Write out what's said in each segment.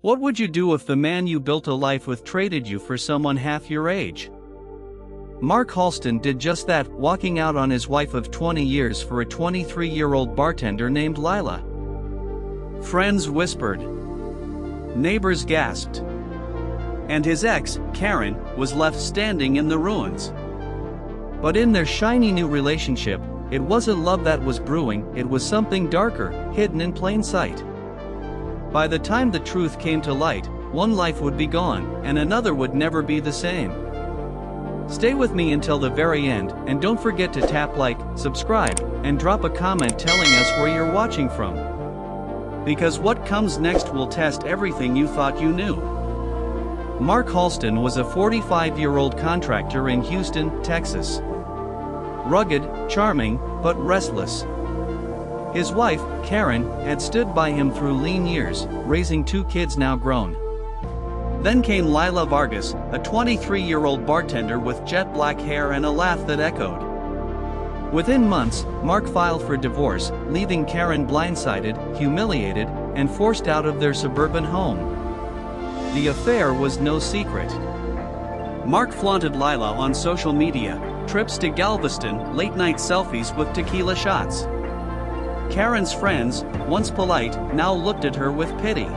What would you do if the man you built a life with traded you for someone half your age? Mark Halston did just that, walking out on his wife of 20 years for a 23-year-old bartender named Lila. Friends whispered. Neighbors gasped. And his ex, Karen, was left standing in the ruins. But in their shiny new relationship, it wasn't love that was brewing, it was something darker, hidden in plain sight. By the time the truth came to light, one life would be gone, and another would never be the same. Stay with me until the very end, and don't forget to tap like, subscribe, and drop a comment telling us where you're watching from. Because what comes next will test everything you thought you knew. Mark Halston was a 45-year-old contractor in Houston, Texas. Rugged, charming, but restless. His wife, Karen, had stood by him through lean years, raising 2 kids now grown. Then came Lila Vargas, a 23-year-old bartender with jet black hair and a laugh that echoed. Within months, Mark filed for divorce, leaving Karen blindsided, humiliated, and forced out of their suburban home. The affair was no secret. Mark flaunted Lila on social media, trips to Galveston, late-night selfies with tequila shots. Karen's friends, once polite, now looked at her with pity.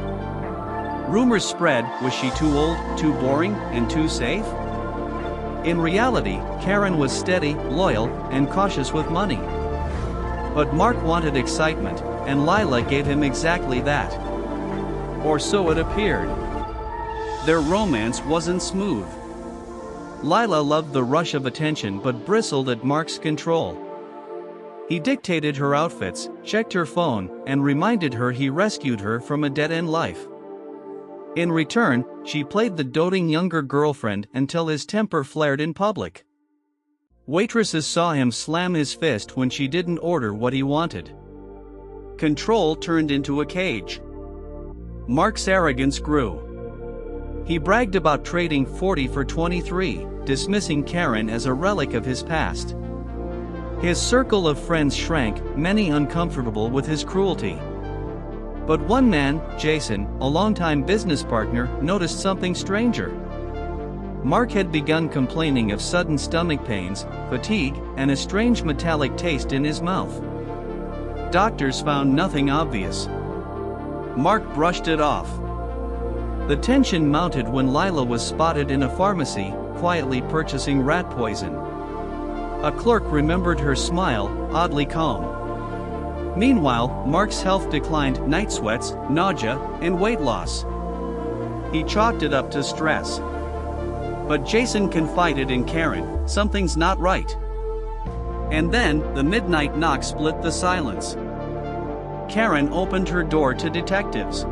Rumors spread, was she too old, too boring, and too safe? In reality, Karen was steady, loyal, and cautious with money. But Mark wanted excitement, and Lila gave him exactly that. Or so it appeared. Their romance wasn't smooth. Lila loved the rush of attention but bristled at Mark's control. He dictated her outfits, checked her phone, and reminded her he rescued her from a dead-end life. In return, she played the doting younger girlfriend until his temper flared in public. Waitresses saw him slam his fist when she didn't order what he wanted. Control turned into a cage. Mark's arrogance grew. He bragged about trading 40 for 23, dismissing Karen as a relic of his past. His circle of friends shrank, many uncomfortable with his cruelty. But one man, Jason, a longtime business partner, noticed something stranger. Mark had begun complaining of sudden stomach pains, fatigue, and a strange metallic taste in his mouth. Doctors found nothing obvious. Mark brushed it off. The tension mounted when Lila was spotted in a pharmacy, quietly purchasing rat poison. A clerk remembered her smile, oddly calm. Meanwhile, Mark's health declined, night sweats, nausea, and weight loss. He chalked it up to stress. But Jason confided in Karen, something's not right. And then, the midnight knock split the silence. Karen opened her door to detectives.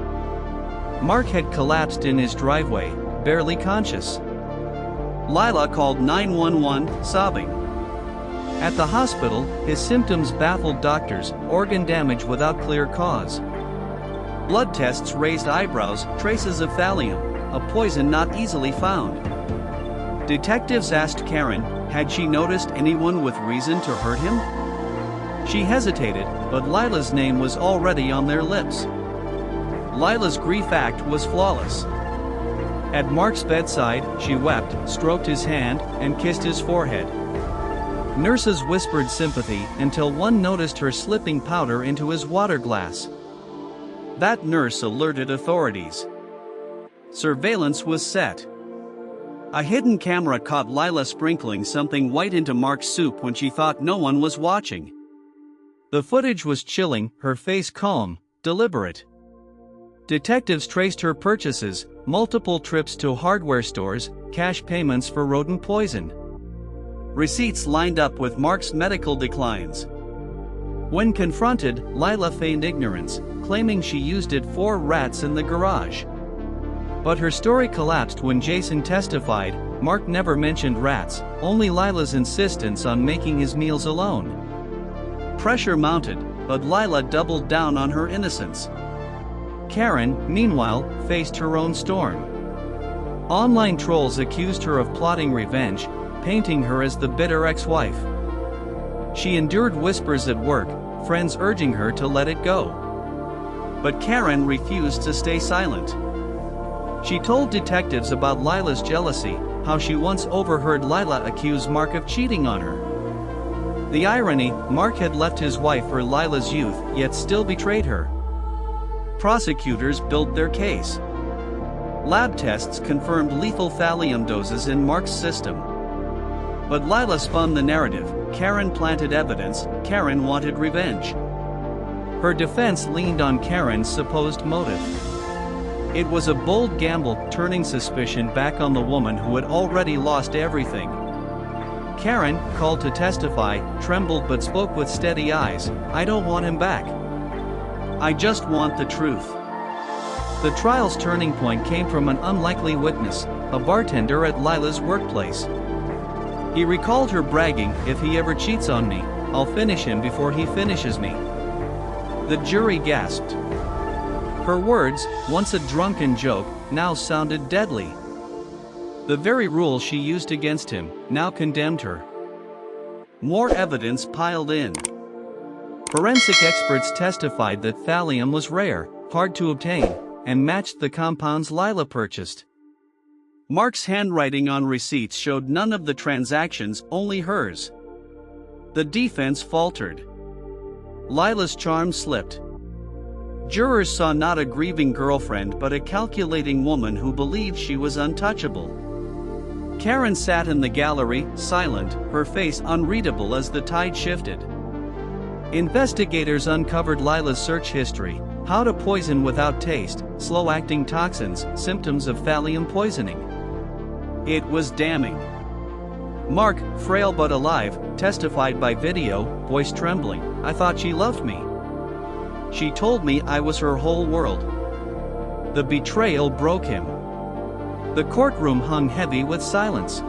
Mark had collapsed in his driveway, barely conscious. Lila called 911, sobbing. At the hospital, his symptoms baffled doctors, organ damage without clear cause. Blood tests raised eyebrows, traces of thallium, a poison not easily found. Detectives asked Karen, had she noticed anyone with reason to hurt him? She hesitated, but Lila's name was already on their lips. Lila's grief act was flawless. At Mark's bedside, she wept, stroked his hand, and kissed his forehead. Nurses whispered sympathy until one noticed her slipping powder into his water glass. That nurse alerted authorities. Surveillance was set. A hidden camera caught Lila sprinkling something white into Mark's soup when she thought no one was watching. The footage was chilling, her face calm, deliberate. Detectives traced her purchases, multiple trips to hardware stores, cash payments for rodent poison. Receipts lined up with Mark's medical declines. When confronted, Lila feigned ignorance, claiming she used it for rats in the garage. But her story collapsed when Jason testified. Mark never mentioned rats, only Lila's insistence on making his meals alone. Pressure mounted, but Lila doubled down on her innocence. Karen, meanwhile, faced her own storm. Online trolls accused her of plotting revenge, painting her as the bitter ex-wife. She endured whispers at work, friends urging her to let it go. But Karen refused to stay silent. She told detectives about Lila's jealousy, how she once overheard Lila accuse Mark of cheating on her. The irony, Mark had left his wife for Lila's youth, yet still betrayed her. Prosecutors built their case. Lab tests confirmed lethal thallium doses in Mark's system. But Lila spun the narrative. Karen planted evidence. Karen wanted revenge. Her defense leaned on Karen's supposed motive. It was a bold gamble, turning suspicion back on the woman who had already lost everything. Karen, called to testify, trembled but spoke with steady eyes. "I don't want him back. I just want the truth." The trial's turning point came from an unlikely witness, a bartender at Lila's workplace. He recalled her bragging, "If he ever cheats on me, I'll finish him before he finishes me." The jury gasped. Her words, once a drunken joke, now sounded deadly. The very rule she used against him now condemned her. More evidence piled in. Forensic experts testified that thallium was rare, hard to obtain, and matched the compounds Lila purchased. Mark's handwriting on receipts showed none of the transactions, only hers. The defense faltered. Lila's charm slipped. Jurors saw not a grieving girlfriend but a calculating woman who believed she was untouchable. Karen sat in the gallery, silent, her face unreadable as the tide shifted. Investigators uncovered Lila's search history: how to poison without taste, slow-acting toxins, symptoms of thallium poisoning. It was damning. Mark, frail but alive, testified by video, voice trembling. "I thought she loved me. She told me I was her whole world." The betrayal broke him. The courtroom hung heavy with silence.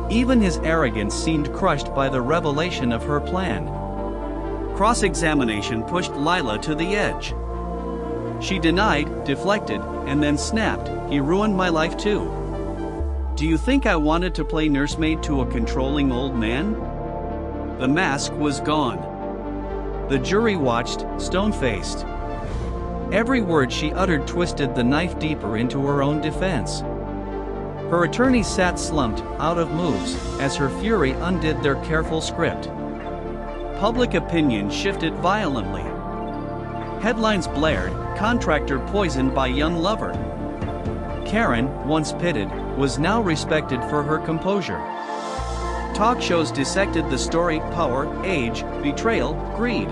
Even his arrogance seemed crushed by the revelation of her plan. Cross-examination pushed Lila to the edge. She denied, deflected, and then snapped, "He ruined my life too. Do you think I wanted to play nursemaid to a controlling old man?" The mask was gone. The jury watched, stone-faced. Every word she uttered twisted the knife deeper into her own defense. Her attorneys sat slumped, out of moves, as her fury undid their careful script. Public opinion shifted violently. Headlines blared, "Contractor poisoned by young lover." Karen, once pitted, was now respected for her composure. Talk shows dissected the story: power, age, betrayal, greed.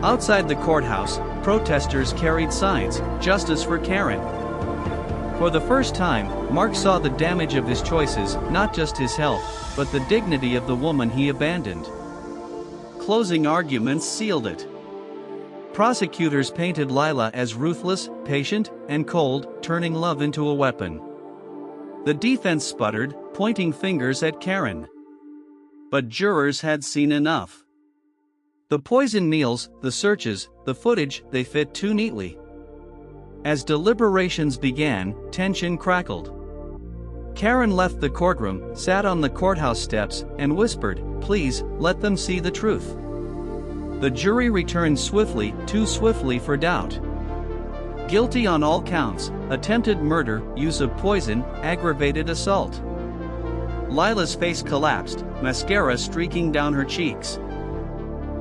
Outside the courthouse, protesters carried signs, "Justice for Karen." For the first time, Mark saw the damage of his choices, not just his health, but the dignity of the woman he abandoned. Closing arguments sealed it. Prosecutors painted Lila as ruthless, patient, and cold, turning love into a weapon. The defense sputtered, pointing fingers at Karen. But jurors had seen enough. The poisoned meals, the searches, the footage, they fit too neatly. As deliberations began, tension crackled. Karen left the courtroom, sat on the courthouse steps, and whispered, "Please, let them see the truth." The jury returned swiftly, too swiftly for doubt. Guilty on all counts: attempted murder, use of poison, aggravated assault. Lila's face collapsed, mascara streaking down her cheeks.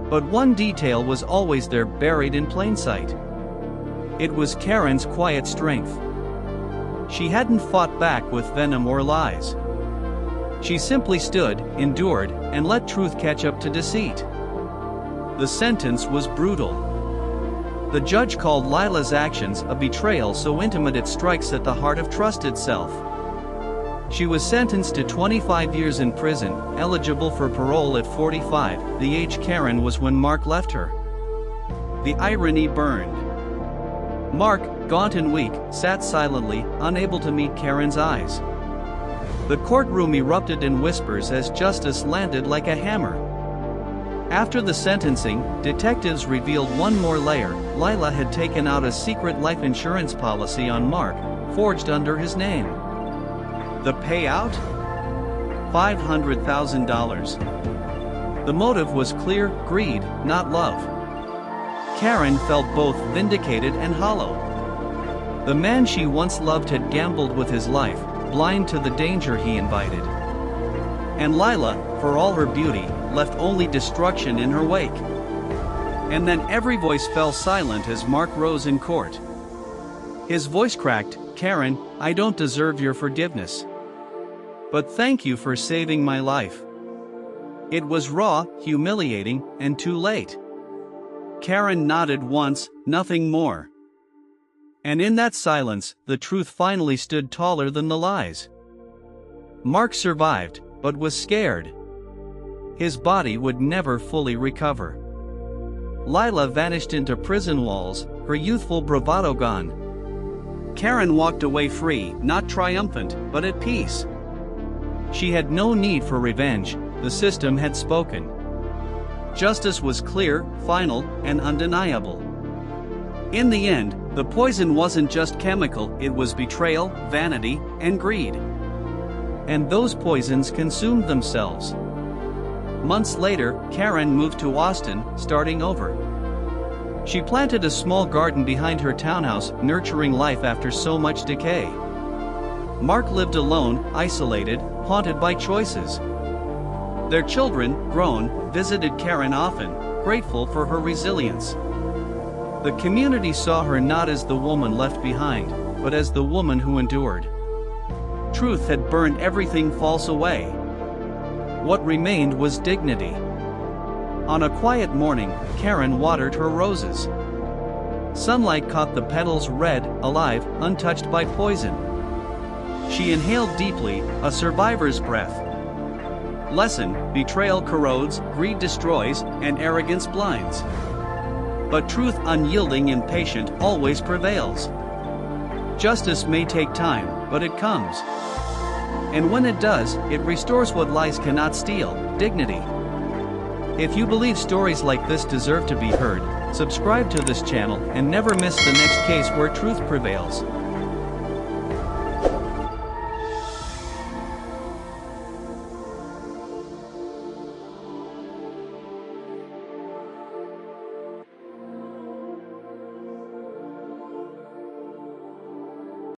But one detail was always there, buried in plain sight. It was Karen's quiet strength. She hadn't fought back with venom or lies. She simply stood, endured, and let truth catch up to deceit. The sentence was brutal. The judge called Lila's actions a betrayal so intimate it strikes at the heart of trust itself. She was sentenced to 25 years in prison, eligible for parole at 45, the age Karen was when Mark left her. The irony burned. Mark, gaunt and weak, sat silently, unable to meet Karen's eyes. The courtroom erupted in whispers as justice landed like a hammer. After the sentencing, detectives revealed one more layer: Lila had taken out a secret life insurance policy on Mark, forged under his name. The payout? $500,000. The motive was clear: greed, not love. Karen felt both vindicated and hollow. The man she once loved had gambled with his life, blind to the danger he invited. And Lila, for all her beauty, left only destruction in her wake. And then every voice fell silent as Mark rose in court. His voice cracked, "Karen, I don't deserve your forgiveness. But thank you for saving my life." It was raw, humiliating, and too late. Karen nodded once, nothing more. And in that silence, the truth finally stood taller than the lies. Mark survived, but was scared. His body would never fully recover. Lila vanished into prison walls, her youthful bravado gone. Karen walked away free, not triumphant, but at peace. She had no need for revenge, the system had spoken. Justice was clear, final, and undeniable. In the end, the poison wasn't just chemical, it was betrayal, vanity, and greed. And those poisons consumed themselves. Months later, Karen moved to Austin, starting over. She planted a small garden behind her townhouse, nurturing life after so much decay. Mark lived alone, isolated, haunted by choices. Their children, grown, visited Karen often, grateful for her resilience. The community saw her not as the woman left behind, but as the woman who endured. Truth had burned everything false away. What remained was dignity. On a quiet morning, Karen watered her roses. Sunlight caught the petals red, alive, untouched by poison. She inhaled deeply, a survivor's breath. Lesson: betrayal corrodes, greed destroys, and arrogance blinds. But truth, unyielding and patient, always prevails. Justice may take time, but it comes. And when it does, it restores what lies cannot steal: dignity. If you believe stories like this deserve to be heard, subscribe to this channel and never miss the next case where truth prevails.